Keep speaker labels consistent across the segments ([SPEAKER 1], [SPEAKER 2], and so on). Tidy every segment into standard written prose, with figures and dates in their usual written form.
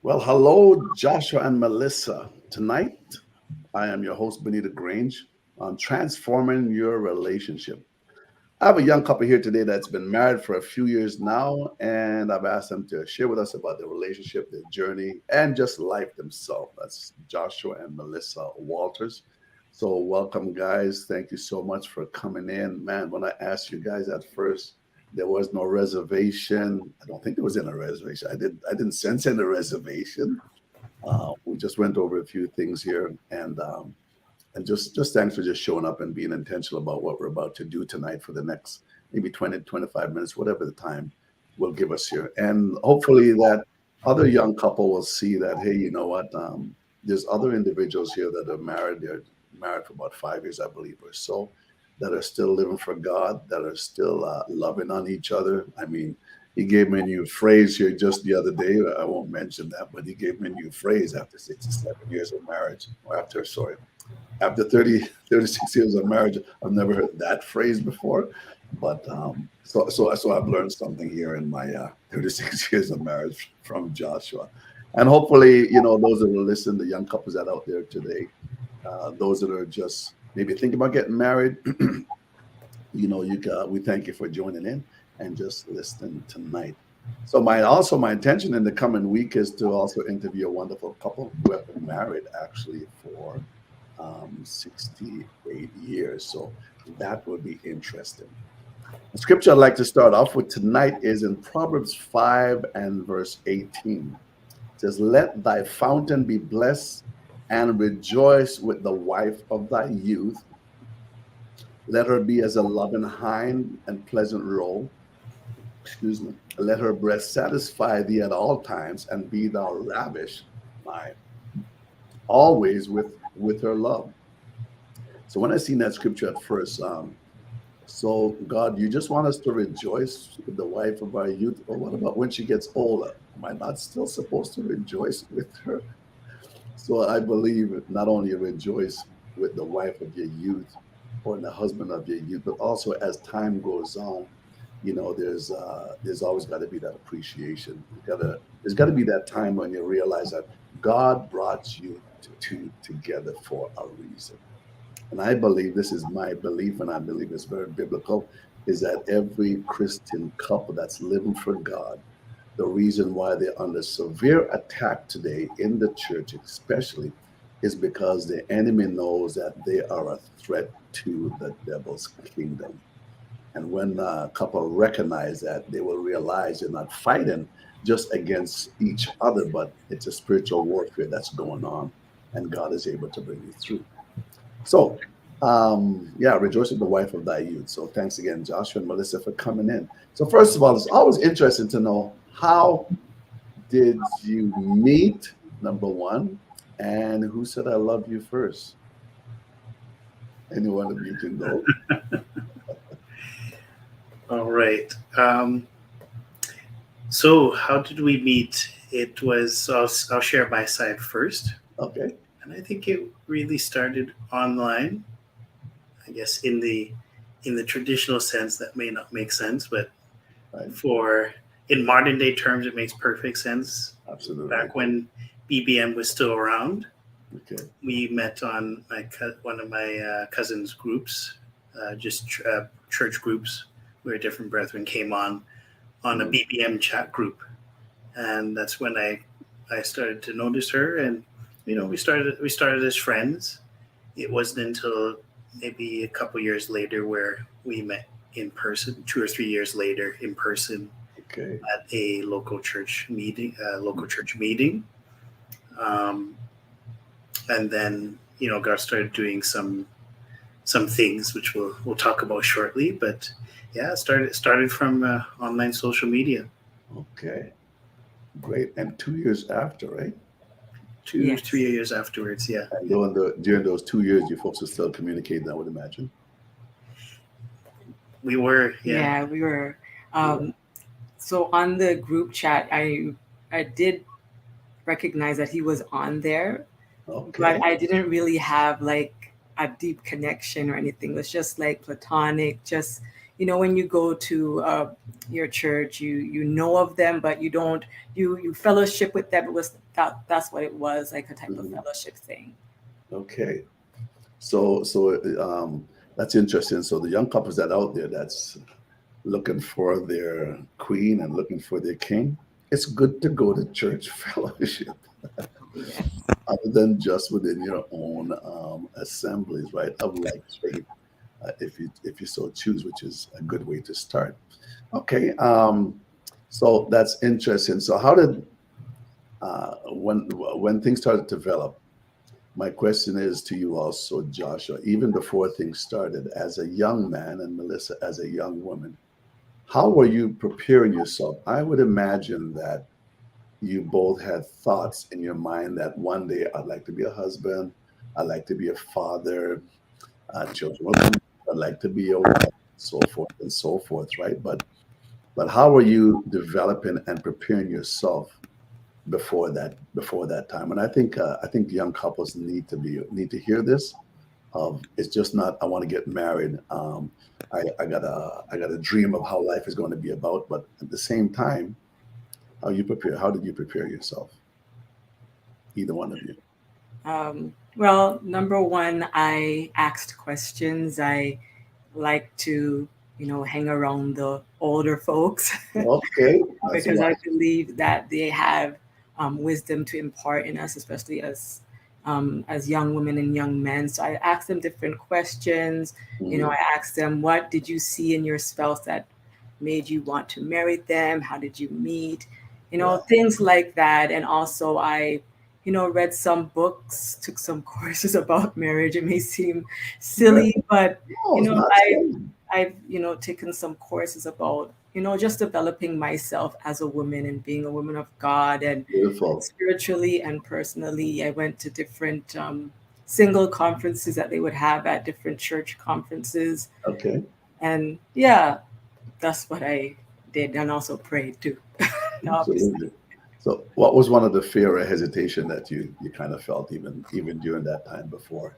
[SPEAKER 1] Well, hello, Joshua and Melissa. Tonight, I am your host, Bonitto Grange, on transforming your relationship. I have a young couple here today that's been married for a few years now, and I've asked them to share with us about their relationship, their journey, and just life themselves. That's Joshua and Melissa Walters. So, welcome, guys. Thank you so much for coming in. Man, when I asked you guys at first, there was no reservation. I don't think there was any reservation. I didn't sense any reservation. We just went over a few things here, and just thanks for just showing up and being intentional about what we're about to do tonight for the next maybe 20 25 minutes, whatever the time will give us here. And hopefully that other young couple will see that, hey, you know what? There's other individuals here that are married. They're married for about 5 years, I believe, or so, that are still living for God, that are still loving on each other. I mean, he gave me a new phrase here just the other day. I won't mention that, but he gave me a new phrase after 67 years of marriage, or after 36 years of marriage. I've never heard that phrase before, but so I've learned something here in my 36 years of marriage from Joshua. And hopefully, those that will listen, the young couples that are out there today, those that are just maybe thinking about getting married, we thank you for joining in and just listening tonight. So my intention in the coming week is to also interview a wonderful couple who have been married actually for 68 years. So that would be interesting. The scripture I'd like to start off with tonight is in Proverbs 5 and verse 18. It says, "Let thy fountain be blessed and rejoice with the wife of thy youth. Let her be as a loving hind and pleasant roe. Excuse me. Let her breast satisfy thee at all times, and be thou lavish, my always with her love." So when I seen that scripture at first, so God, you just want us to rejoice with the wife of our youth, but what about when she gets older? Am I not still supposed to rejoice with her? So I believe not only rejoice with the wife of your youth or the husband of your youth, but also as time goes on, there's always got to be that appreciation. There's got to be that time when you realize that God brought you two together for a reason. And I believe this is my belief, and I believe it's very biblical, is that every Christian couple that's living for God, the reason why they're under severe attack today in the church, especially, is because the enemy knows that they are a threat to the devil's kingdom. And when a couple recognize that, they will realize they're not fighting just against each other, but it's a spiritual warfare that's going on, and God is able to bring you through. So, yeah, rejoice with the wife of thy youth. So, thanks again, Joshua and Melissa, for coming in. So, first of all, it's always interesting to know, how did you meet? Number one, and who said I love you first? Any one of you can go.
[SPEAKER 2] All right. So how did we meet? It was, I'll share my side first.
[SPEAKER 1] Okay.
[SPEAKER 2] And I think it really started online. I guess in the traditional sense that may not make sense, but
[SPEAKER 1] Right.
[SPEAKER 2] for in modern day terms, it makes perfect sense.
[SPEAKER 1] Absolutely.
[SPEAKER 2] Back when BBM was still around,
[SPEAKER 1] Okay.
[SPEAKER 2] we met on one of my cousins' groups, just church groups, where different brethren came on a BBM chat group, and that's when I started to notice her, and we started as friends. It wasn't until maybe a couple years later where we met in person, 2 or 3 years later in person
[SPEAKER 1] Okay.
[SPEAKER 2] at a local church meeting, um, and then God started doing some things which we'll talk about shortly. But yeah, it started from online social media.
[SPEAKER 1] Okay. Great. And 2 years after, right?
[SPEAKER 2] Two,
[SPEAKER 3] Yes.
[SPEAKER 2] 3 years afterwards, yeah.
[SPEAKER 1] And during those 2 years, you folks are still communicating, I would imagine.
[SPEAKER 2] We were, yeah.
[SPEAKER 3] Yeah, we were. Um, so on the group chat, I did recognize that he was on there,
[SPEAKER 1] Okay.
[SPEAKER 3] but I didn't really have like a deep connection or anything. It was just like platonic, just when you go to your church, you know of them, but you don't you fellowship with them. It was that's what it was, like a type of
[SPEAKER 1] Mhm.
[SPEAKER 3] fellowship thing.
[SPEAKER 1] Okay. So that's interesting. So the young couples that out there that's looking for their queen and looking for their king, it's good to go to church fellowship
[SPEAKER 3] Yes.
[SPEAKER 1] other than just within your own assemblies, right? Of like faith, if you so choose, which is a good way to start. Okay. So that's interesting. So how did when things started to develop? My question is to you also, Joshua, even before things started, as a young man and Melissa as a young woman, how were you preparing yourself? I would imagine that you both had thoughts in your mind that one day I'd like to be a husband, I'd like to be a father, children will come, I'd like to be a wife, so forth and so forth, right? But how are you developing and preparing yourself before that time? And I think young couples need to hear this. It's just not I want to get married. I got a dream of how life is going to be about, but at the same time, how did you prepare yourself? Either one of you.
[SPEAKER 3] Well, number one, I asked questions. I like to, hang around the older folks
[SPEAKER 1] Okay, that's
[SPEAKER 3] because I
[SPEAKER 1] wise.
[SPEAKER 3] believe that they have wisdom to impart in us, especially as young women and young men. So I asked them different questions.
[SPEAKER 1] Mhm.
[SPEAKER 3] I asked them, what did you see in your spouse that made you want to marry them? How did you meet?
[SPEAKER 1] Right.
[SPEAKER 3] Things like that. And also, I read some books, took some courses about marriage. It may seem
[SPEAKER 1] Good.
[SPEAKER 3] silly, but
[SPEAKER 1] No, it's not
[SPEAKER 3] I
[SPEAKER 1] silly.
[SPEAKER 3] I've taken some courses about just developing myself as a woman and being a woman of God, and
[SPEAKER 1] Beautiful.
[SPEAKER 3] spiritually and personally. I went to different single conferences that they would have at different church conferences,
[SPEAKER 1] Okay,
[SPEAKER 3] and yeah, that's what I did, and also prayed too, obviously.
[SPEAKER 1] absolutely. So, what was one of the fear or hesitation that you kind of felt even during that time before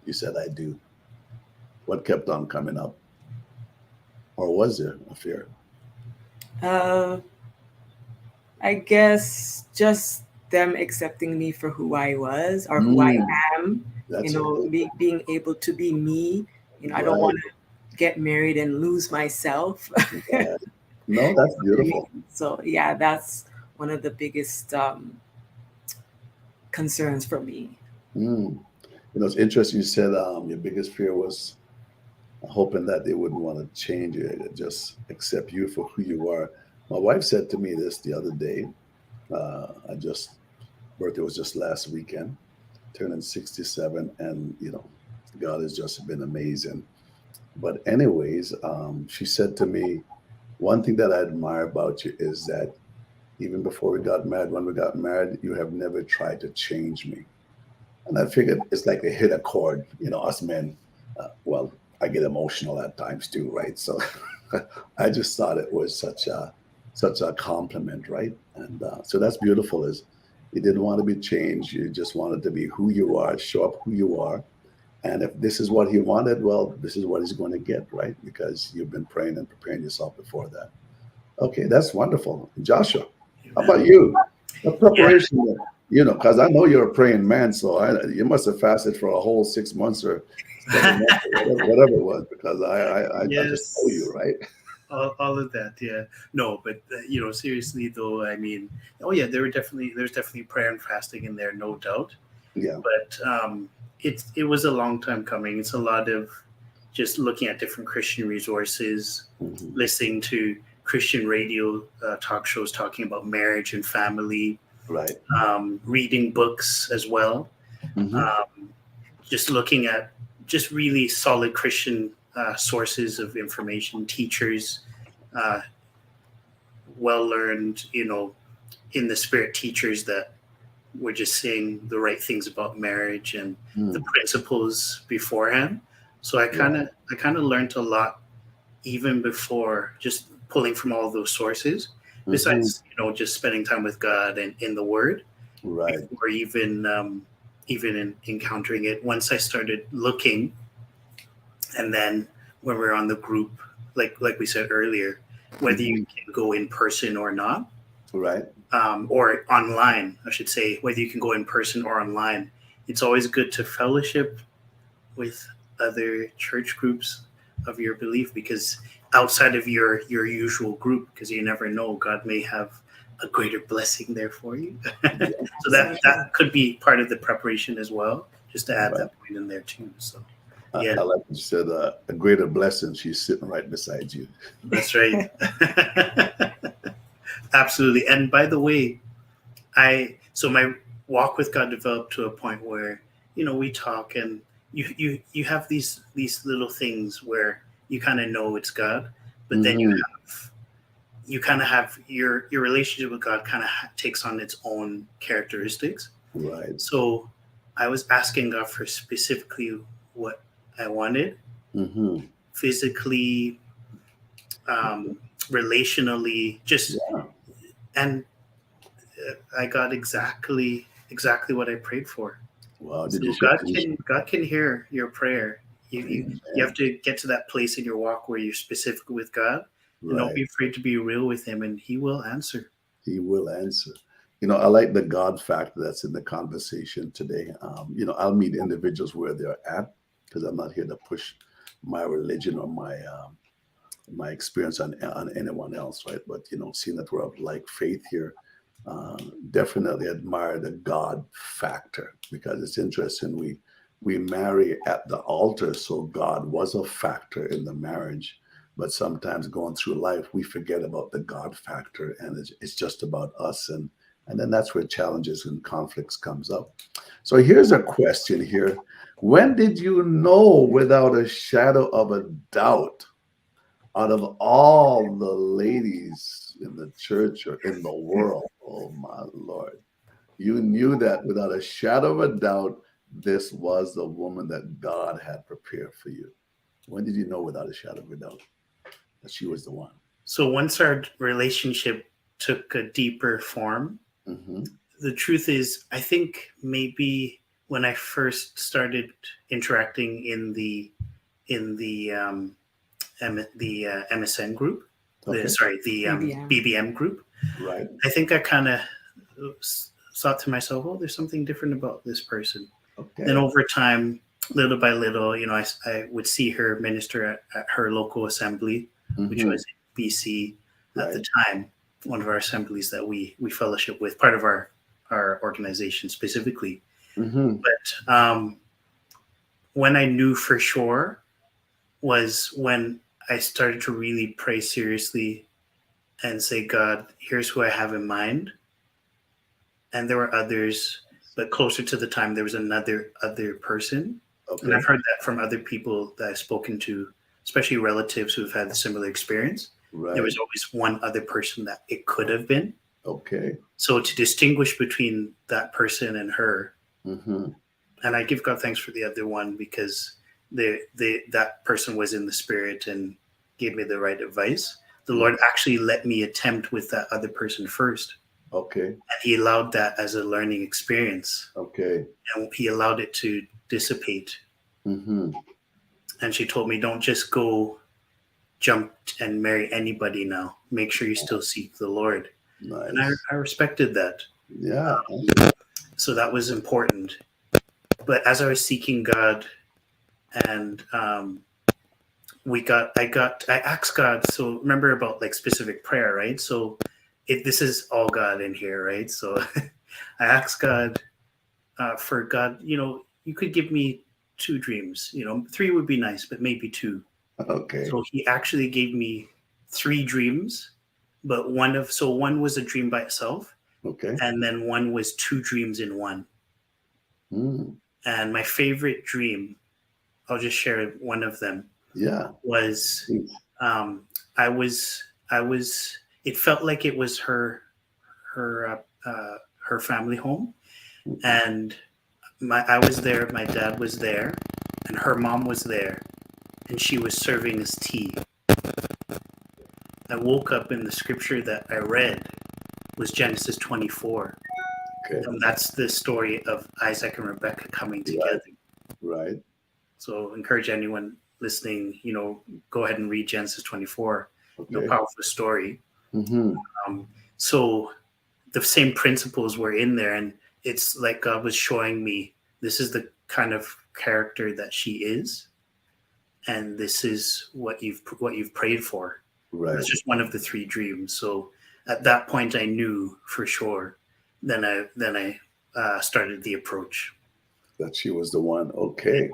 [SPEAKER 1] you said I do? What kept on coming up, or was there a fear?
[SPEAKER 3] Uh, I guess just them accepting me for who I was or who I
[SPEAKER 1] Mm,
[SPEAKER 3] am,
[SPEAKER 1] that's a good
[SPEAKER 3] being able to be me. I don't
[SPEAKER 1] right.
[SPEAKER 3] want to get married and lose myself.
[SPEAKER 1] Right. No, that's beautiful.
[SPEAKER 3] So, yeah, that's one of the biggest concerns for me.
[SPEAKER 1] Mm. It's interesting. You said your biggest fear was hoping that they wouldn't want to change you, just accept you for who you are. My wife said to me this the other day. I just birthday was just last weekend, turning 67, and God has just been amazing. But anyways, she said to me, one thing that I admire about you is that even before we got married, when we got married, you have never tried to change me. And I figured it's like a hit a chord, us men. Well, I get emotional at times too, right? So I just thought it was such a compliment, right? And so that's beautiful. Is you didn't want to be changed. You just wanted to be who you are, show up who you are. And if this is what he wanted, well, this is what he's going to get, right? Because you've been praying and preparing yourself before that. Okay, that's wonderful. Joshua, how
[SPEAKER 2] Amen.
[SPEAKER 1] about you? The
[SPEAKER 2] Yeah.
[SPEAKER 1] preparation, because I know you're a praying man, so you must have fasted for a whole 6 months or 7 months or whatever it was, because I just know you,
[SPEAKER 2] Yes.
[SPEAKER 1] right?
[SPEAKER 2] All of that, yeah. No, but seriously though, I mean, oh yeah, there's definitely prayer and fasting in there, no doubt.
[SPEAKER 1] Yeah.
[SPEAKER 2] But it was a long time coming. It's a lot of just looking at different Christian resources,
[SPEAKER 1] Hmm.
[SPEAKER 2] listening to Christian radio talk shows talking about marriage and family,
[SPEAKER 1] Right.
[SPEAKER 2] reading books as well,
[SPEAKER 1] Hmm.
[SPEAKER 2] um, just looking at just really solid Christian sources of information, teachers, uh, well learned, in the spirit teachers that were just saying the right things about marriage and the
[SPEAKER 1] Mm.
[SPEAKER 2] principles beforehand. So I kind
[SPEAKER 1] Right.
[SPEAKER 2] of I kind of learned a lot even before just pulling from all those sources.
[SPEAKER 1] Hmm.
[SPEAKER 2] Besides, just spending time with God and in the Word
[SPEAKER 1] Right.
[SPEAKER 2] before even encountering it. Once I started looking, and then when we were on the group like we said earlier, whether you can go in person or not,
[SPEAKER 1] Right.
[SPEAKER 2] or online, I should say, whether you can go in person or online. It's always good to fellowship with other church groups of your belief, because outside of your usual group, because you never know, God may have a greater blessing there for you. So that could be part of the preparation as well, just to add
[SPEAKER 1] Right.
[SPEAKER 2] that point in there too. So
[SPEAKER 1] I
[SPEAKER 2] yeah,
[SPEAKER 1] like what you said, a greater blessing. She's sitting right beside you.
[SPEAKER 2] that's right. Absolutely. And by the way, so my walk with God developed to a point where, we talk, and you have these little things where you kind of know it's God, but then you kind of have your relationship with God kind of takes on its own characteristics.
[SPEAKER 1] Right.
[SPEAKER 2] So I was asking God for specifically what I wanted, physically, relationally, just, and I got exactly what I prayed for.
[SPEAKER 1] Wow.
[SPEAKER 2] So
[SPEAKER 1] Did you
[SPEAKER 2] God can hear your prayer. You have to get to that place in your walk where you're specific with God, and don't
[SPEAKER 1] Right.
[SPEAKER 2] be afraid to be real with Him, and He will answer.
[SPEAKER 1] He will answer. I like the God factor that's in the conversation today. I'll meet individuals where they're at, because I'm not here to push my religion or my experience on anyone else, right? But seeing that we're of like faith here, definitely admire the God factor, because it's interesting. We marry at the altar, so God was a factor in the marriage. But sometimes going through life, we forget about the God factor, and it's just about us, and then that's where challenges and conflicts comes up. So here's a question here: when did you know without a shadow of a doubt, out of all the ladies in the church or in the world, oh my Lord, you knew that without a shadow of a doubt, this was the woman that God had prepared for you? When did you know without a shadow of a doubt that she was the one?
[SPEAKER 2] So once our relationship took a deeper form, the truth is, I think maybe when I first started interacting in the MSN group,
[SPEAKER 3] BBM.
[SPEAKER 2] BBM group,
[SPEAKER 1] Right.
[SPEAKER 2] I think I kind of thought to myself, oh, there's something different about this person.
[SPEAKER 1] Okay.
[SPEAKER 2] Then over time, little by little, I would see her minister at her local assembly, which was in BC at the time, one of our assemblies that we fellowship with, part of our organization specifically. But when I knew for sure was when I started to really pray seriously and say, God, here's who I have in mind. And there were others, but closer to the time, there was other person.
[SPEAKER 1] Okay.
[SPEAKER 2] And I've heard that from other people that I've spoken to, especially relatives who've had a similar experience.
[SPEAKER 1] Right.
[SPEAKER 2] There was always one other person that it could have been.
[SPEAKER 1] Okay.
[SPEAKER 2] So to distinguish between that person and her, and I give God thanks for the other one, because that person was in the spirit and gave me the right advice. The Lord actually let me attempt with that other person first.
[SPEAKER 1] Okay.
[SPEAKER 2] And He allowed that as a learning experience.
[SPEAKER 1] Okay.
[SPEAKER 2] And He allowed it to dissipate. And she told me, don't just go jump and marry anybody now. Make sure you still seek the Lord.
[SPEAKER 1] Nice.
[SPEAKER 2] And I respected that.
[SPEAKER 1] Yeah.
[SPEAKER 2] So that was important. But as I was seeking God, and I asked God. So remember about like specific prayer, right? So this is all God in here, right? So I asked God for God. You could give me 2 dreams. 3 would be nice, but maybe 2.
[SPEAKER 1] Okay.
[SPEAKER 2] So He actually gave me 3 dreams, but one was a dream by itself.
[SPEAKER 1] Okay.
[SPEAKER 2] And then one was 2 dreams in one. And my favorite dream, I'll just share one of them.
[SPEAKER 1] Yeah.
[SPEAKER 2] Was it felt like it was her family home, and I was there, my dad was there, and her mom was there, and she was serving us tea. I woke up, in the scripture that I read was Genesis 24.
[SPEAKER 1] Okay.
[SPEAKER 2] And that's the story of Isaac and Rebecca coming together.
[SPEAKER 1] Right.
[SPEAKER 2] So encourage anyone listening, go ahead and read Genesis 24.
[SPEAKER 1] Okay.
[SPEAKER 2] Powerful story.
[SPEAKER 1] Mm-hmm.
[SPEAKER 2] So the same principles were in there, and it's like God was showing me this is the kind of character that she is, and this is what you've prayed for.
[SPEAKER 1] Right.
[SPEAKER 2] That's just one of the three dreams. So at that point, I knew for sure. Then I started the approach.
[SPEAKER 1] That she was the one. Okay.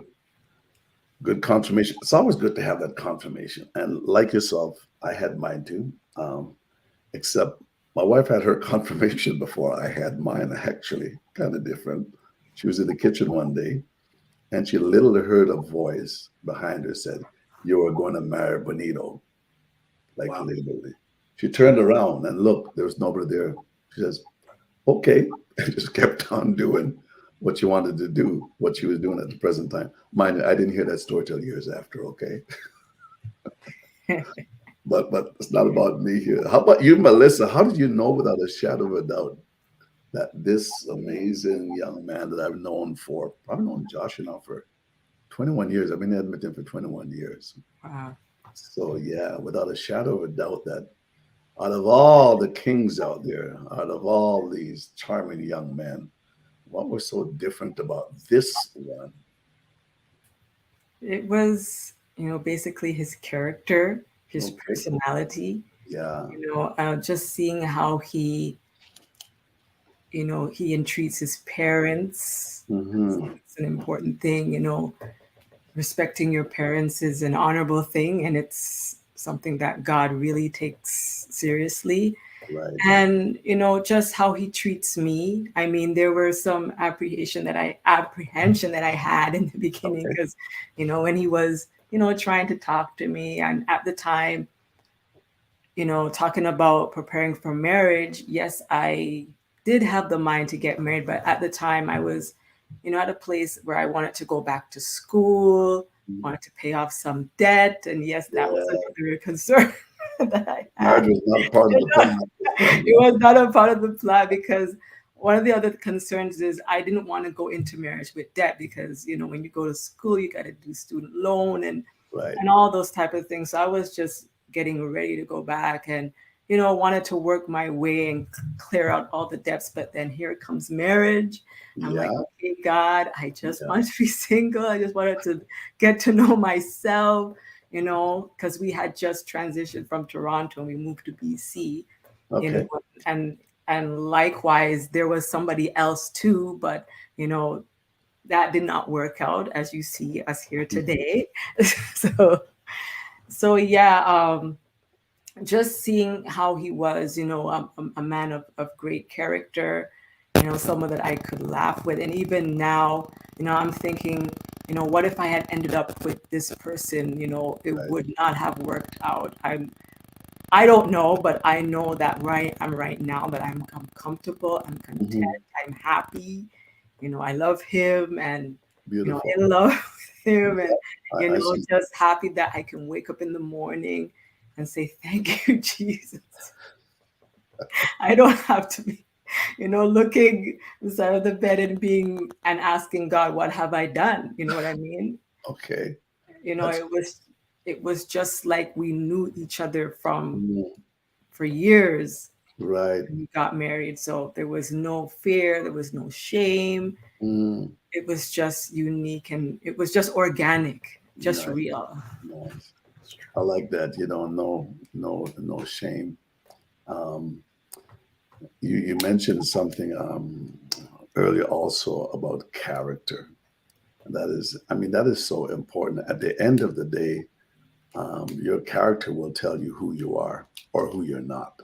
[SPEAKER 1] Good confirmation. It's always good to have that confirmation. And like yourself, I had mine too. Except my wife had her confirmation before I had mine, actually, kind of different. She was in the kitchen one day and she literally heard a voice behind her said, "You are going to marry Bonitto." Like
[SPEAKER 2] Wow.
[SPEAKER 1] literally. She turned around and looked, there was nobody there. She says, "Okay," and just kept on doing what she wanted to do, what she was doing at the present time. Mind you, I didn't hear that story till years after, okay? But it's not about me here. How about you, Melissa? How did you know without a shadow of a doubt that this amazing young man that I've known for, probably known Joshua now for 21 years. I've been in Edmonton for 21 years.
[SPEAKER 3] Wow.
[SPEAKER 1] So yeah, without a shadow of a doubt that out of all the kings out there, out of all these charming young men, what was so different about this one?
[SPEAKER 3] It was, basically his character, his
[SPEAKER 1] Okay.
[SPEAKER 3] personality,
[SPEAKER 1] Yeah.
[SPEAKER 3] just seeing how he entreats his parents.
[SPEAKER 1] Mm-hmm.
[SPEAKER 3] It's an important thing, respecting your parents is an honorable thing, and it's something that God really takes seriously.
[SPEAKER 1] Right.
[SPEAKER 3] And just how he treats me. I mean, there were some apprehension that I had in the beginning
[SPEAKER 1] Okay.
[SPEAKER 3] because when he was trying to talk to me, and at the time talking about preparing for marriage, yes, I did have the mind to get married, but at the time I was at a place where I wanted to go back to school, wanted to pay off some debt, and yes, that was
[SPEAKER 1] Yeah.
[SPEAKER 3] another concern that I had.
[SPEAKER 1] Marriage was not part of the plan.
[SPEAKER 3] It was not a part of the plan because one of the other concerns is I didn't want to go into marriage with debt because when you go to school you got to do student loan
[SPEAKER 1] Right.
[SPEAKER 3] and all those type of things. So I was just getting ready to go back and wanted to work my way and clear out all the debts. But then here comes marriage. I'm like,
[SPEAKER 1] Yeah.
[SPEAKER 3] okay, God, I just
[SPEAKER 1] Yeah.
[SPEAKER 3] want to be single. I just wanted to get to know myself, because we had just transitioned from Toronto and we moved to BC,
[SPEAKER 1] Okay.
[SPEAKER 3] and likewise there was somebody else too, but that did not work out as you see us here today. so so yeah, just seeing how he was, a man of great character, someone that I could laugh with. And even now, I'm thinking, what if I had ended up with this person, it
[SPEAKER 1] Right.
[SPEAKER 3] would not have worked out. I don't know, but I know that I'm right now that I'm comfortable, I'm content,
[SPEAKER 1] Mm-hmm.
[SPEAKER 3] I'm happy, I love him, and
[SPEAKER 1] Beautiful.
[SPEAKER 3] in love with him, and
[SPEAKER 1] I see.
[SPEAKER 3] just happy that I can wake up in the morning and say thank you, Jesus. I don't have to be, looking inside of the bed and asking God, what have I done? You know what I mean?
[SPEAKER 1] Okay.
[SPEAKER 3] You know,
[SPEAKER 1] That's
[SPEAKER 3] it was just like we knew each other
[SPEAKER 1] mm,
[SPEAKER 3] for years
[SPEAKER 1] right.
[SPEAKER 3] when we got married. So there was no fear, there was no shame.
[SPEAKER 1] Mm,
[SPEAKER 3] It was just unique and it was just organic, just
[SPEAKER 1] nice.
[SPEAKER 3] real.
[SPEAKER 1] Nice. I like that. No shame. Um, you mentioned something earlier also about character. That is, I mean, that is so important. At the end of the day, your character will tell you who you are or who you're not.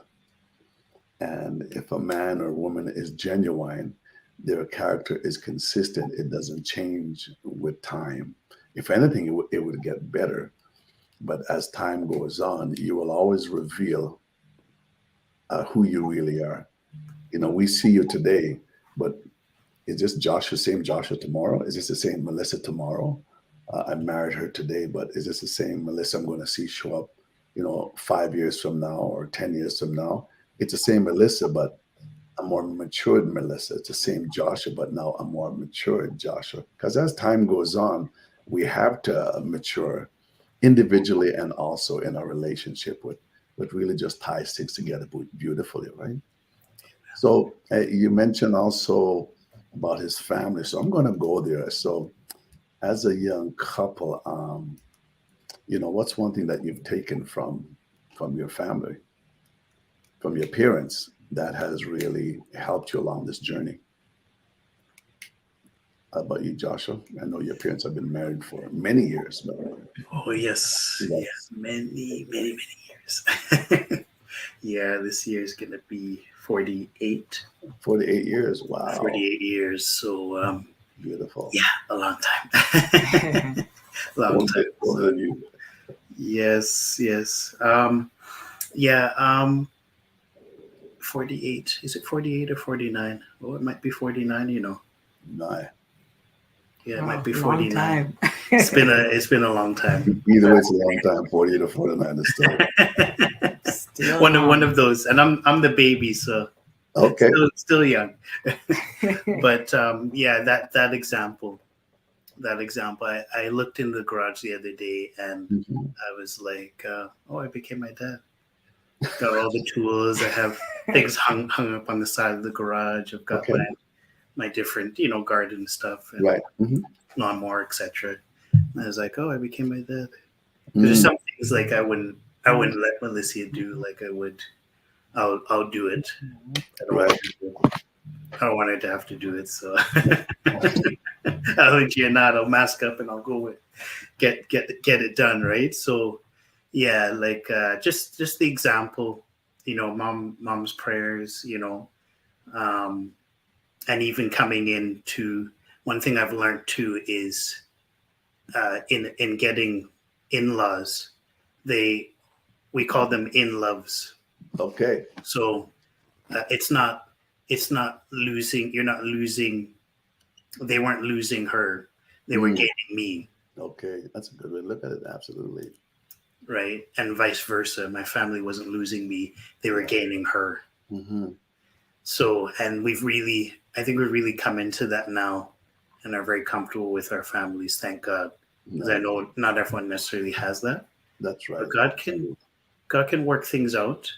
[SPEAKER 1] And if a man or woman is genuine, their character is consistent. It doesn't change with time. If anything, it would get better. But as time goes on, you will always reveal who you really are. We see you today, but is this Joshua same Joshua tomorrow? Is this the same Melissa tomorrow? I married her today, but is this the same Melissa I'm going to see show up, 5 years from now or 10 years from now? It's the same Melissa, but a more matured Melissa. It's the same Joshua, but now a more matured Joshua. Because as time goes on, we have to mature. individually and also in our relationship with really just ties things together beautifully, right? So you mentioned also about his family. So I'm going to go there. So as a young couple, what's one thing that you've taken from your family, from your parents, that has really helped you along this journey? How about you, Joshua? I know your parents have been married for many years, but
[SPEAKER 2] Oh yes,
[SPEAKER 1] yeah,
[SPEAKER 2] yeah, many years. Yeah, this year is gonna be 48.
[SPEAKER 1] 48 years. Wow,
[SPEAKER 2] 48 years. So
[SPEAKER 1] beautiful.
[SPEAKER 2] yeah, a long time. Long
[SPEAKER 1] Older,
[SPEAKER 2] time.
[SPEAKER 1] older
[SPEAKER 2] So
[SPEAKER 1] than you.
[SPEAKER 2] yes. Yeah, 48. Is it 48 or 49? Oh, it might be 49, you know.
[SPEAKER 1] No,
[SPEAKER 2] Yeah, it might
[SPEAKER 3] Wow,
[SPEAKER 2] be
[SPEAKER 3] long
[SPEAKER 2] 49.
[SPEAKER 3] time.
[SPEAKER 2] It's been a long time.
[SPEAKER 1] either way, it's a long time. 48 or 49 is still
[SPEAKER 3] Still
[SPEAKER 2] One of
[SPEAKER 3] long.
[SPEAKER 2] those. And I'm the baby, so
[SPEAKER 1] okay.
[SPEAKER 2] still young. But yeah, that example, I looked in the garage the other day and
[SPEAKER 1] Mhm.
[SPEAKER 2] I was like, oh, I became my dad. Got all the tools. I have things hung up on the side of the garage. I've got
[SPEAKER 1] Okay.
[SPEAKER 2] my different, garden stuff and
[SPEAKER 1] Right. Hmm.
[SPEAKER 2] lawnmower, etc. And I was like, oh, I became my dad. Because there's
[SPEAKER 1] Mm.
[SPEAKER 2] some things like I wouldn't let Melissa do like I would. I'll do it. I don't want
[SPEAKER 1] Right.
[SPEAKER 2] her to, I don't want her to have to do it. So I'll let you not. I'll mask up and I'll go with get it done, right? So yeah, like just the example, mom's prayers, um, and even coming into one thing I've learned too is in getting in-laws, they we call them in-loves.
[SPEAKER 1] Okay.
[SPEAKER 2] So it's not losing. You're not losing. They weren't losing her. They were
[SPEAKER 1] Mm.
[SPEAKER 2] gaining me,
[SPEAKER 1] Okay. That's a good way to look at it. Absolutely.
[SPEAKER 2] right? And vice versa. My family wasn't losing me. They were
[SPEAKER 1] Right.
[SPEAKER 2] gaining her.
[SPEAKER 1] Hmm.
[SPEAKER 2] So, and I think we've really come into that now and are very comfortable with our families. Thank God. Because I
[SPEAKER 1] Nice.
[SPEAKER 2] know not everyone necessarily has that,
[SPEAKER 1] That's
[SPEAKER 2] but
[SPEAKER 1] right.
[SPEAKER 2] God can work things out,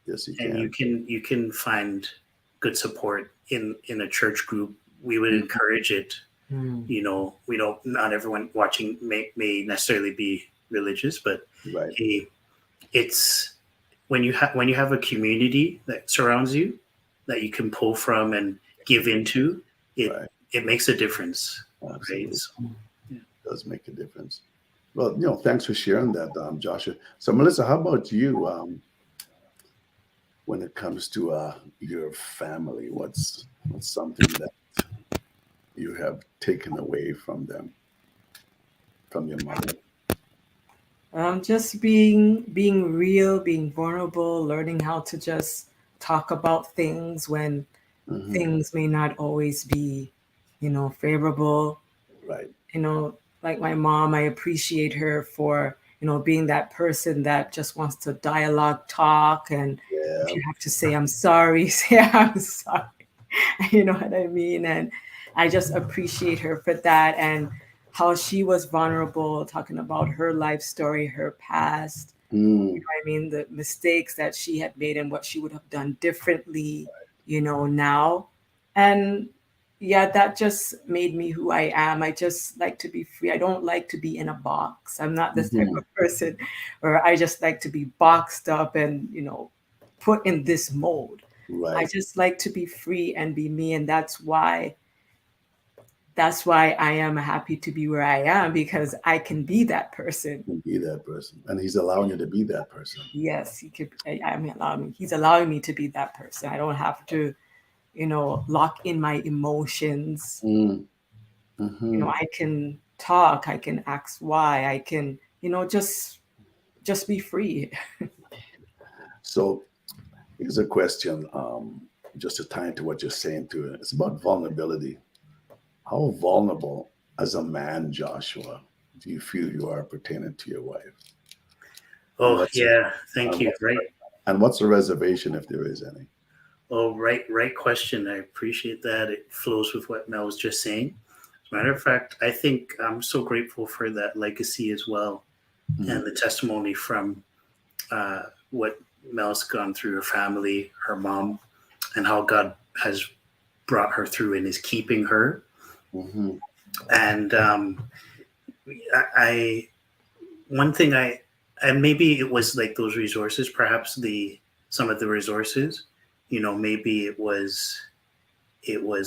[SPEAKER 1] Yes, you
[SPEAKER 2] and you
[SPEAKER 1] can.
[SPEAKER 2] can find good support in a church group. We would
[SPEAKER 1] Mhm.
[SPEAKER 2] encourage it.
[SPEAKER 3] Hmm.
[SPEAKER 2] We don't. Not everyone watching may necessarily be religious, but
[SPEAKER 1] Right.
[SPEAKER 2] hey, it's when you have a community that surrounds you that you can pull from and give into it.
[SPEAKER 1] Right.
[SPEAKER 2] It makes a difference, right?
[SPEAKER 1] Absolutely.
[SPEAKER 2] So, yeah.
[SPEAKER 1] It does make a difference. Well, thanks for sharing that, Joshua. So, Melissa, how about you? When it comes to your family, what's something that you have taken away from them, from your mother?
[SPEAKER 3] Just being real, being vulnerable, learning how to just talk about things when
[SPEAKER 1] Hmm.
[SPEAKER 3] things may not always be, favorable.
[SPEAKER 1] Right.
[SPEAKER 3] Like my mom, I appreciate her for, being that person that just wants to dialogue talk. And if
[SPEAKER 1] Yeah.
[SPEAKER 3] you have to say, I'm sorry, say, I'm sorry. You know what I mean? And I just appreciate her for that and how she was vulnerable, talking about her life story, her past.
[SPEAKER 1] Mm.
[SPEAKER 3] I mean, the mistakes that she had made and what she would have done differently, now. And yeah, that just made me who I am. I just like to be free. I don't like to be in a box. I'm not this type
[SPEAKER 1] Hmm.
[SPEAKER 3] of person where I just like to be boxed up and, put in this mold. I
[SPEAKER 1] Right.
[SPEAKER 3] just like to be free and be me. And that's why I am happy to be where I am because I can be that person.
[SPEAKER 1] And be that person, and he's allowing you to be that person.
[SPEAKER 3] Yes, he could. I mean, he's allowing me to be that person. I don't have to, lock in my emotions.
[SPEAKER 1] Mm. Hmm.
[SPEAKER 3] I can talk. I can ask why. I can, just be free.
[SPEAKER 1] So here's a question, just to tie into what you're saying too. It's about vulnerability. How vulnerable as a man, Joshua, do you feel you are pertaining to your wife? And
[SPEAKER 2] Oh yeah, thank
[SPEAKER 1] and
[SPEAKER 2] you.
[SPEAKER 1] what's
[SPEAKER 2] Right.
[SPEAKER 1] and what's the reservation if there is any?
[SPEAKER 2] Oh, right question. I appreciate that. It flows with what Mel was just saying. As a matter of fact, I think I'm so grateful for that legacy as well. and the testimony from what Mel's gone through, her family, her mom, and how God has brought her through and is keeping her.
[SPEAKER 1] Mm-hmm.
[SPEAKER 2] And I one thing and maybe it was like those resources, perhaps some of the resources, maybe it was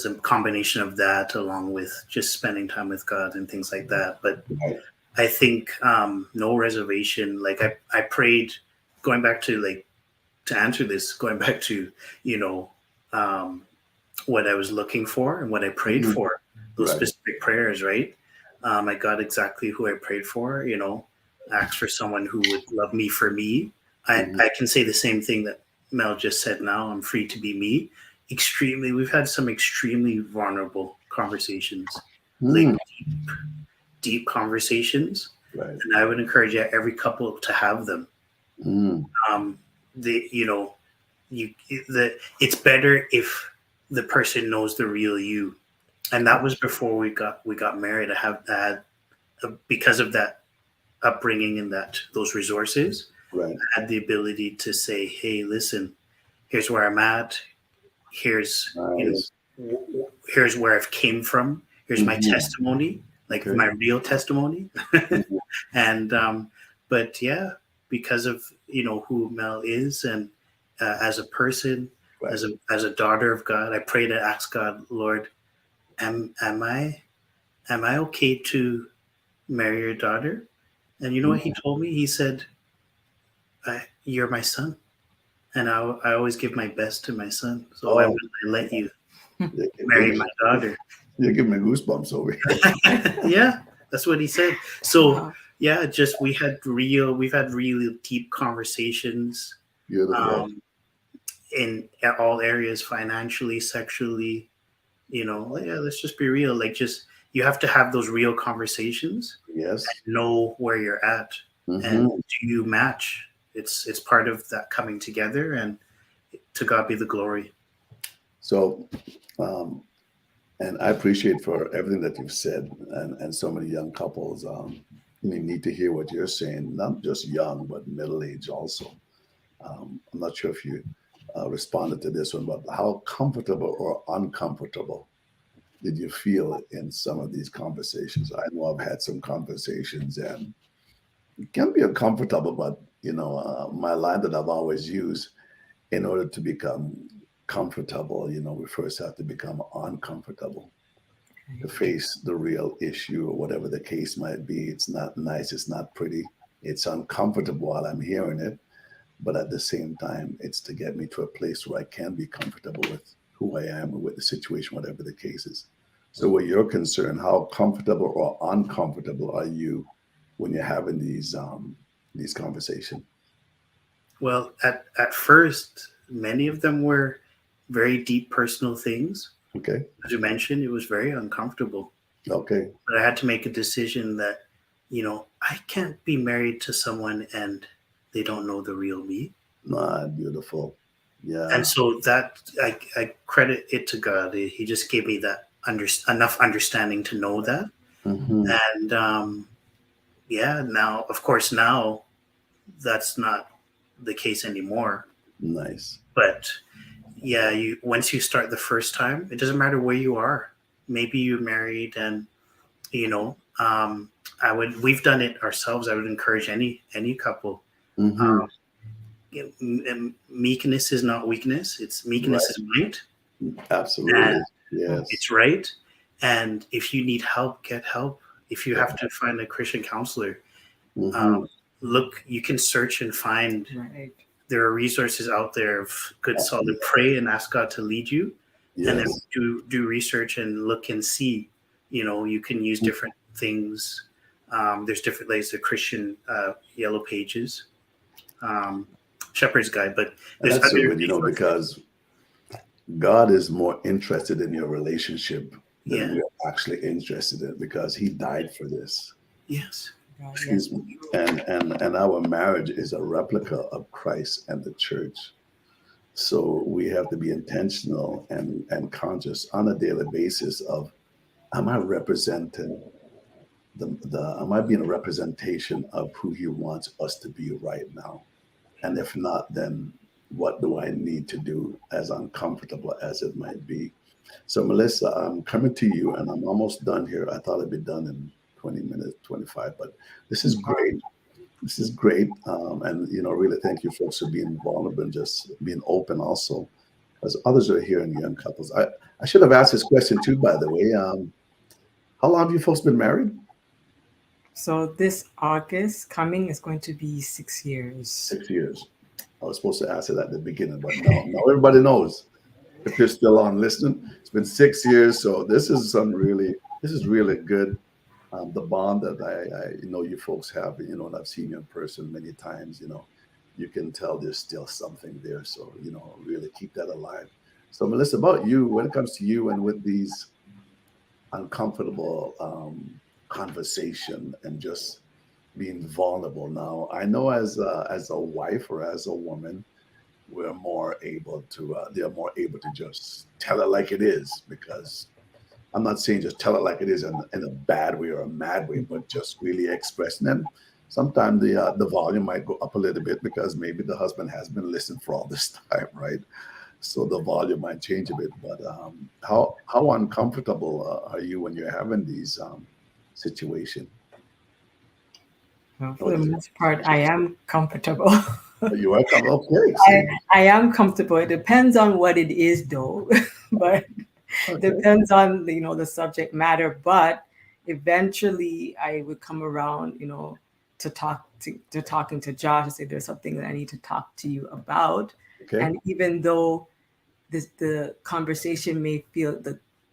[SPEAKER 2] a combination of that along with just spending time with God and things like that. But
[SPEAKER 1] Right.
[SPEAKER 2] I think no reservation. Like I prayed, going back to to answer this, going back to um, what I was looking for and what I prayed
[SPEAKER 1] Mhm.
[SPEAKER 2] for, those
[SPEAKER 1] Right.
[SPEAKER 2] specific prayers, right? I got exactly who I prayed for. Asked for someone who would love me for me.
[SPEAKER 1] Mhm.
[SPEAKER 2] I can say the same thing that Mel just said. Now I'm free to be me. We've had some extremely vulnerable conversations, like
[SPEAKER 1] Mm.
[SPEAKER 2] deep conversations,
[SPEAKER 1] Right.
[SPEAKER 2] and I would encourage every couple to have them.
[SPEAKER 1] Mm.
[SPEAKER 2] Um, the you know you the It's better if the person knows the real you, and that was before we got married. I had because of that upbringing and those resources,
[SPEAKER 1] Right.
[SPEAKER 2] I had the ability to say, "Hey, listen, here's where I'm at. Here's
[SPEAKER 1] Nice.
[SPEAKER 2] here's where I've came from. Here's my
[SPEAKER 1] Mhm.
[SPEAKER 2] testimony, like
[SPEAKER 1] Okay.
[SPEAKER 2] my real testimony."
[SPEAKER 1] Mhm.
[SPEAKER 2] And but yeah, because of who Mel is, and as a person,
[SPEAKER 1] Right.
[SPEAKER 2] as a daughter of God, I pray to ask God, Lord, am I okay to marry your daughter? And you know what he
[SPEAKER 1] Mhm.
[SPEAKER 2] told me? He said, "You're my son, and I always give my best to my son. So why
[SPEAKER 1] Oh,
[SPEAKER 2] wouldn't I let you
[SPEAKER 1] you
[SPEAKER 2] marry my daughter?"
[SPEAKER 1] you're giving me goosebumps over here.
[SPEAKER 2] Yeah, that's what he said. So
[SPEAKER 3] Wow.
[SPEAKER 2] yeah, just we've had really deep conversations,
[SPEAKER 1] Beautiful.
[SPEAKER 2] um, in all areas, financially, sexually. Yeah, let's just be real. Like, just you have to have those real conversations,
[SPEAKER 1] Yes.
[SPEAKER 2] know where you're at, and
[SPEAKER 1] Mm-hmm.
[SPEAKER 2] do you match? It's part of that coming together, and to God be the glory.
[SPEAKER 1] So, um, and I appreciate for everything that you've said, and so many young couples need to hear what you're saying. Not just young, but middle age also. I'm not sure if you responded to this one, but how comfortable or uncomfortable did you feel in some of these conversations? I know I've had some conversations, and it can be uncomfortable, but my line that I've always used, in order to become comfortable, we first have to become uncomfortable to face the real issue or whatever the case might be. It's not nice, it's not pretty, it's uncomfortable while I'm hearing it, but at the same time, it's to get me to a place where I can be comfortable with who I am or with the situation, whatever the case is. So, where you're concerned, how comfortable or uncomfortable are you when you're having these conversations?
[SPEAKER 2] Well, at first, many of them were very deep personal things.
[SPEAKER 1] Okay,
[SPEAKER 2] As you mentioned, it was very uncomfortable.
[SPEAKER 1] okay,
[SPEAKER 2] But I had to make a decision that, I can't be married to someone and they don't know the real me.
[SPEAKER 1] beautiful,
[SPEAKER 2] And
[SPEAKER 1] yeah.
[SPEAKER 2] so that I credit it to God. He just gave me that enough understanding to know that.
[SPEAKER 1] Hmm.
[SPEAKER 2] And yeah, now, of course, now that's not the case anymore.
[SPEAKER 1] Nice.
[SPEAKER 2] But yeah, you once you start the first time, it doesn't matter where you are. Maybe you're married, and you know, um, we've done it ourselves. I would encourage any couple.
[SPEAKER 1] Hmm.
[SPEAKER 2] Meekness is not weakness. It's meekness
[SPEAKER 1] Right.
[SPEAKER 2] is might, and
[SPEAKER 1] Absolutely. Yes.
[SPEAKER 2] it's right. And if you need help, get help. If you
[SPEAKER 1] Yeah.
[SPEAKER 2] have to find a Christian counselor,
[SPEAKER 1] Hmm.
[SPEAKER 2] um, look. You can search and find.
[SPEAKER 3] Right.
[SPEAKER 2] There are resources out there of good, solid. Pray and ask God to lead you, and then
[SPEAKER 1] Yes.
[SPEAKER 2] do research and look and see. You can use different things. There's different ways. The Christian yellow pages, um, Shepherd's Guide, but
[SPEAKER 1] And
[SPEAKER 2] there's
[SPEAKER 1] that's so
[SPEAKER 2] other
[SPEAKER 1] good,
[SPEAKER 2] resources.
[SPEAKER 1] because God is more interested in your relationship than
[SPEAKER 2] Yeah.
[SPEAKER 1] we are actually interested in, because He died for this.
[SPEAKER 2] Yes.
[SPEAKER 3] God, yes.
[SPEAKER 1] Excuse me. And our marriage is a replica of Christ and the church. So we have to be intentional and conscious on a daily basis of, am I representing am I being a representation of who he wants us to be right now? And if not, then what do I need to do, as uncomfortable as it might be? So, Melissa, I'm coming to you, and I'm almost done here. I thought I'd be done in 20 minutes, 25, but this is great. This is great. And, really thank you folks for being vulnerable and just being open also, because others are here in young couples. I should have asked this question too, by the way. How long have you folks been married?
[SPEAKER 3] So this August coming is going to be 6 years.
[SPEAKER 1] 6 years. I was supposed to ask it at the beginning, but now everybody knows. If you're still on listening, it's been 6 years. So this is really good. The bond that I know you folks have, and I've seen you in person many times, you can tell there's still something there. So, really keep that alive. So, Melissa, about you, when it comes to you and with these uncomfortable conversation and just being vulnerable now, I know as a wife or as a woman, they're more able to just tell it like it is, because I'm not saying just tell it like it is in a bad way or a mad way, but just really expressing it. Sometimes the volume might go up a little bit because maybe the husband has been listening for all this time, right? So the volume might change a bit. But how uncomfortable are you when you're having these situations?
[SPEAKER 3] Well, for the most part, I am comfortable.
[SPEAKER 1] You are comfortable. Okay,
[SPEAKER 3] I am comfortable. It depends on what it is, though, but depends on the subject matter. But eventually, I would come around, to talking to Josh and say there's something that I need to talk to you about.
[SPEAKER 1] Okay.
[SPEAKER 3] And even though the conversation may feel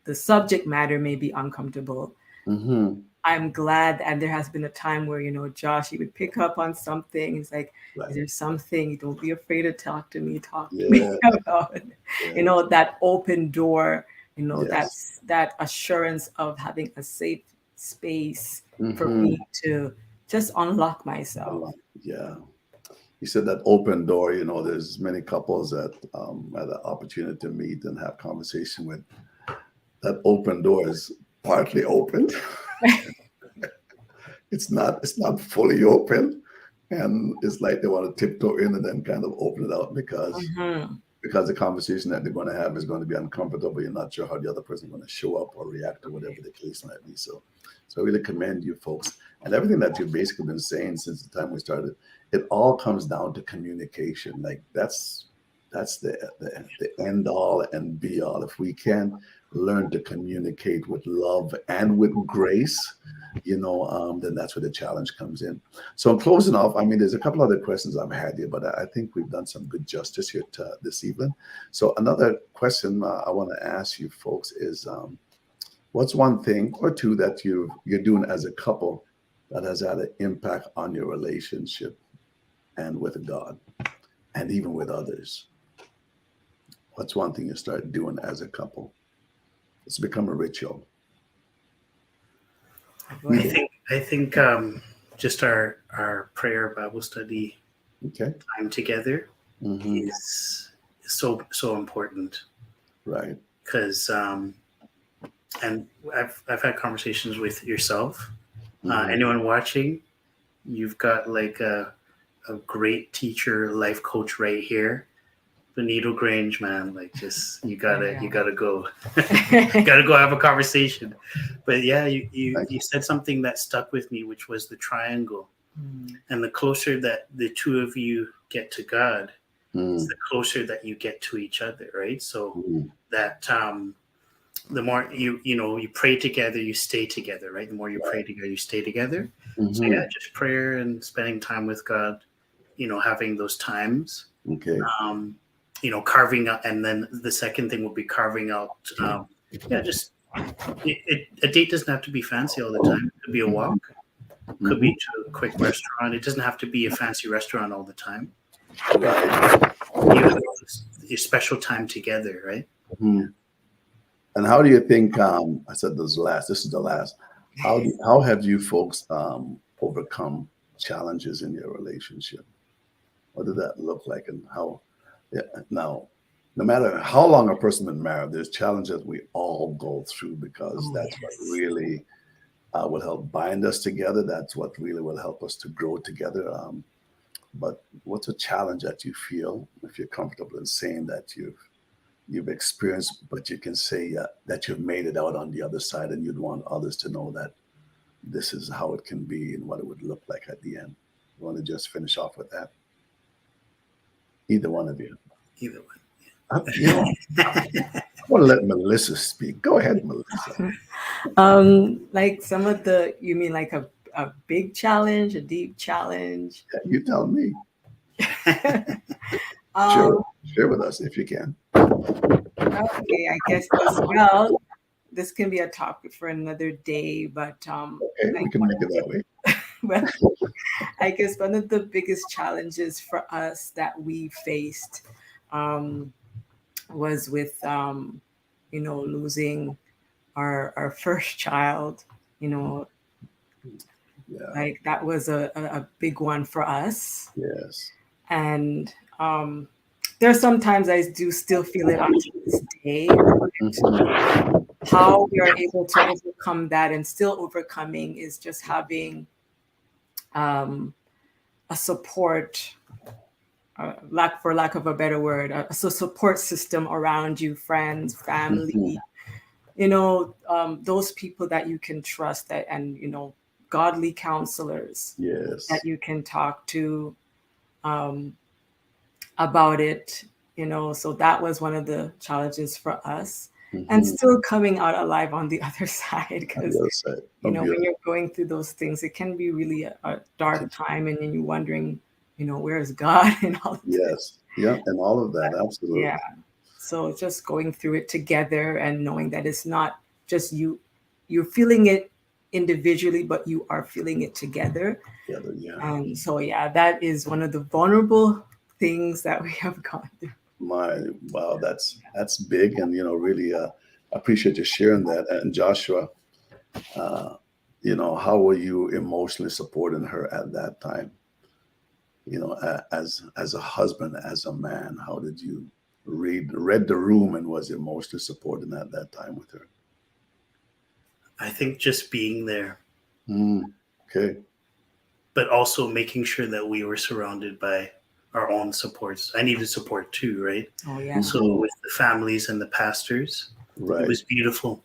[SPEAKER 3] the subject matter may be uncomfortable.
[SPEAKER 1] Mm-hmm.
[SPEAKER 3] I'm glad, and there has been a time where Josh, he would pick up on something. He's like, right. Is there something? Don't be afraid to talk to me. Talk to me about it. That open door. Yes. that assurance of having a safe space for me to just unlock myself.
[SPEAKER 1] Yeah. You said that open door. There's many couples that had the opportunity to meet and have conversation with. That open door is partly open. It's not fully open, and it's like they want to tiptoe in and then kind of open it out because the conversation that they're going to have is going to be uncomfortable. You're not sure how the other person is going to show up or react or whatever the case might be. So I really commend you folks, and everything that you've basically been saying since the time we started. It all comes down to communication. Like that's the end all and be all. If we can learn to communicate with love and with grace, then that's where the challenge comes in. So I'm closing off. I mean, there's a couple other questions I've had here, but I think we've done some good justice here this evening. So another question I want to ask you folks is, what's one thing or two that you're doing as a couple that has had an impact on your relationship and with God and even with others? What's one thing you start doing as a couple? It's become a ritual.
[SPEAKER 2] I think just our prayer Bible study time together is so important.
[SPEAKER 1] Right.
[SPEAKER 2] Because and I've had conversations with yourself. Anyone watching, you've got like a great teacher, life coach right here. Bonitto Grange, man, like just you gotta go, gotta go have a conversation. But yeah, you said something that stuck with me, which was the triangle, and the closer that the two of you get to God, it's the closer that you get to each other, right? So that the more you pray together, you stay together, right? The more you pray together, you stay together. So yeah, just prayer and spending time with God, having those times.
[SPEAKER 1] Okay.
[SPEAKER 2] Carving out, and then the second thing would be carving out. Just a date doesn't have to be fancy all the time. It could be a walk, could be to a quick restaurant. It doesn't have to be a fancy restaurant all the time. Your special time together, right?
[SPEAKER 1] And how do you think? I said this is the last. How have you folks overcome challenges in your relationship? What did that look like, and how? Yeah. Now, no matter how long a person been married, there's challenges we all go through because that's what really will help bind us together. That's what really will help us to grow together. But what's a challenge that you feel, if you're comfortable in saying that you've experienced, but you can say that you've made it out on the other side, and you'd want others to know that this is how it can be and what it would look like at the end? You want to just finish off with that? Either one of you.
[SPEAKER 2] Either one.
[SPEAKER 1] You know, I want to let Melissa speak. Go ahead, Melissa.
[SPEAKER 3] Like some of you mean like a big challenge, a deep challenge?
[SPEAKER 1] Yeah, you tell me.
[SPEAKER 3] Um,
[SPEAKER 1] Share with us if you can.
[SPEAKER 3] okay, I guess as well. This can be a topic for another day, but
[SPEAKER 1] Okay, we
[SPEAKER 3] like
[SPEAKER 1] can make it that way.
[SPEAKER 3] well, I guess one of the biggest challenges for us that we faced was with losing our first child.
[SPEAKER 1] Yeah.
[SPEAKER 3] Like that was a big one for us.
[SPEAKER 1] Yes.
[SPEAKER 3] And there are sometimes I do still feel it unto this day.
[SPEAKER 1] Mhm.
[SPEAKER 3] How we are able to overcome that, and still overcoming, is just having a support, for lack of a better word, a support system around you, friends, family, those people that you can trust, and godly counselors
[SPEAKER 1] Yes.
[SPEAKER 3] that you can talk to about it. So that was one of the challenges for us, and
[SPEAKER 1] Mhm.
[SPEAKER 3] still coming out alive on the other side,
[SPEAKER 1] On
[SPEAKER 3] because
[SPEAKER 1] the other side.
[SPEAKER 3] when you're going through those things, it can be really a dark time, and then you're wondering, where is God and all of this.
[SPEAKER 1] Yes. Yeah, and all of that. Absolutely.
[SPEAKER 3] Yeah. So just going through it together and knowing that it's not just you're feeling it individually, but you are feeling it together.
[SPEAKER 1] Together, yeah.
[SPEAKER 3] And so, yeah, that is one of the vulnerable things that we have gone through.
[SPEAKER 1] Wow, that's big, and really appreciate you sharing that. And Joshua, uh, how were you emotionally supporting her at that time? As a husband, as a man, how did you read the room and was emotionally supporting at that time with her?
[SPEAKER 2] I think just being there,
[SPEAKER 1] Okay.
[SPEAKER 2] but also making sure that we were surrounded by our own supports. I needed support too, right?
[SPEAKER 3] Oh, yeah.
[SPEAKER 2] So with the families and the pastors,
[SPEAKER 1] Right.
[SPEAKER 2] it was beautiful.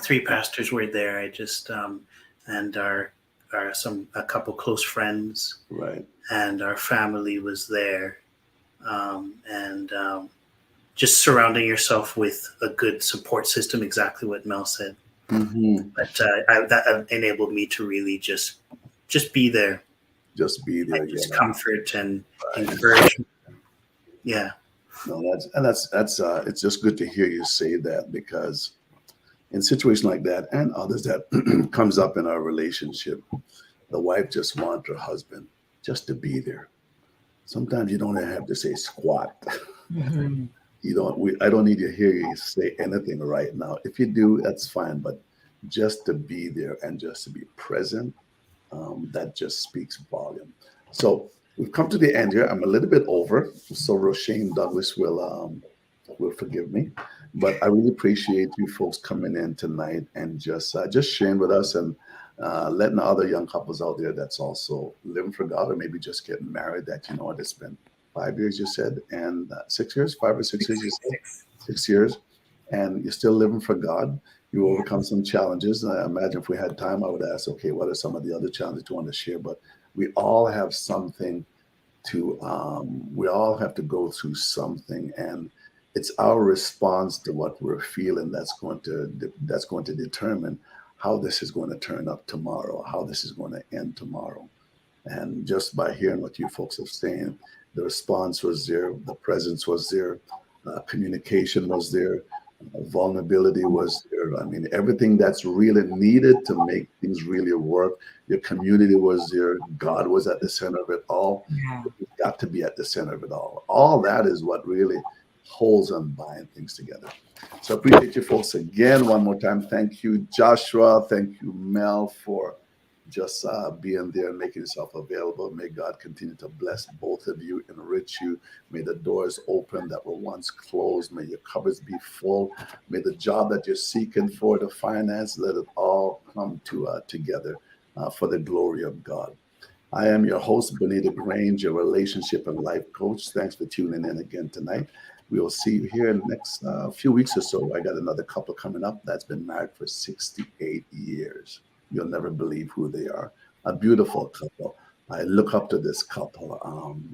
[SPEAKER 2] 3 pastors were there. I just and a couple close friends,
[SPEAKER 1] Right.
[SPEAKER 2] and our family was there, and just surrounding yourself with a good support system. Exactly what Mel said.
[SPEAKER 1] Mm-hmm.
[SPEAKER 2] But that enabled me to really just be there,
[SPEAKER 1] Just be there.
[SPEAKER 2] and just
[SPEAKER 1] Yeah.
[SPEAKER 2] comfort and
[SPEAKER 1] Right.
[SPEAKER 2] encouragement. Yeah.
[SPEAKER 1] No, that's it's just good to hear you say that, because in situations like that and others that comes up in our relationship, the wife just wants her husband just to be there. Sometimes you don't even have to say squat.
[SPEAKER 3] Mhm.
[SPEAKER 1] I don't need to hear you say anything right now. If you do, that's fine. But just to be there and just to be present, that just speaks volume. So we've come to the end here. I'm a little bit over, so Roshane Douglas will forgive me. But I really appreciate you folks coming in tonight and just sharing with us, and letting other young couples out there that's also living for God, or maybe just getting married, that it's been 5 years, you said, and 6 years, 5 or 6 years, you said, 6 years, and you're still living for God. You overcome some challenges. I imagine if we had time, I would ask, okay, what are some of the other challenges you want to share? But we all have something we all have to go through something, and it's our response to what we're feeling that's going to determine how this is going to turn up tomorrow, how this is going to end tomorrow. And just by hearing what you folks are saying, the response was there, the presence was there, communication was there, vulnerability was there. I mean, everything that's really needed to make things really work. Your community was there. God was at the center of it all.
[SPEAKER 3] Yeah.
[SPEAKER 1] You've got to be at the center of it all. All that is what really holds and binds things together. So I appreciate you folks again one more time. Thank you, Joshua. Thank you, Mel, for just being there and making yourself available. May God continue to bless both of you, enrich you. May the doors open that were once closed. May your cupboards be full. May the job that you're seeking for, the finance, let it all come together for the glory of God. I am your host, Bonitto Grange, your relationship and life coach. Thanks for tuning in again tonight. We will see you here in the next few weeks or so. I got another couple coming up that's been married for 68 years. You'll never believe who they are. A beautiful couple. I look up to this couple.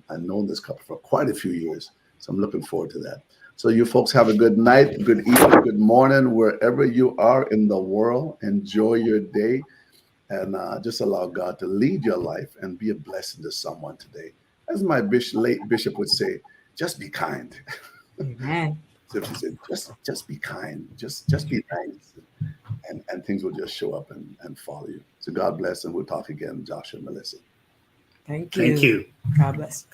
[SPEAKER 1] I've known this couple for quite a few years, so I'm looking forward to that. So you folks have a good night, good evening, good morning, wherever you are in the world. Enjoy your day and just allow God to lead your life and be a blessing to someone today. As my late bishop would say, just be kind.
[SPEAKER 3] Amen.
[SPEAKER 1] So she said, just be kind, just be nice, and things will just show up and follow you. So God bless, and we'll talk again, Josh and Melissa.
[SPEAKER 3] Thank
[SPEAKER 2] Thank
[SPEAKER 3] you.
[SPEAKER 2] you.
[SPEAKER 3] God bless.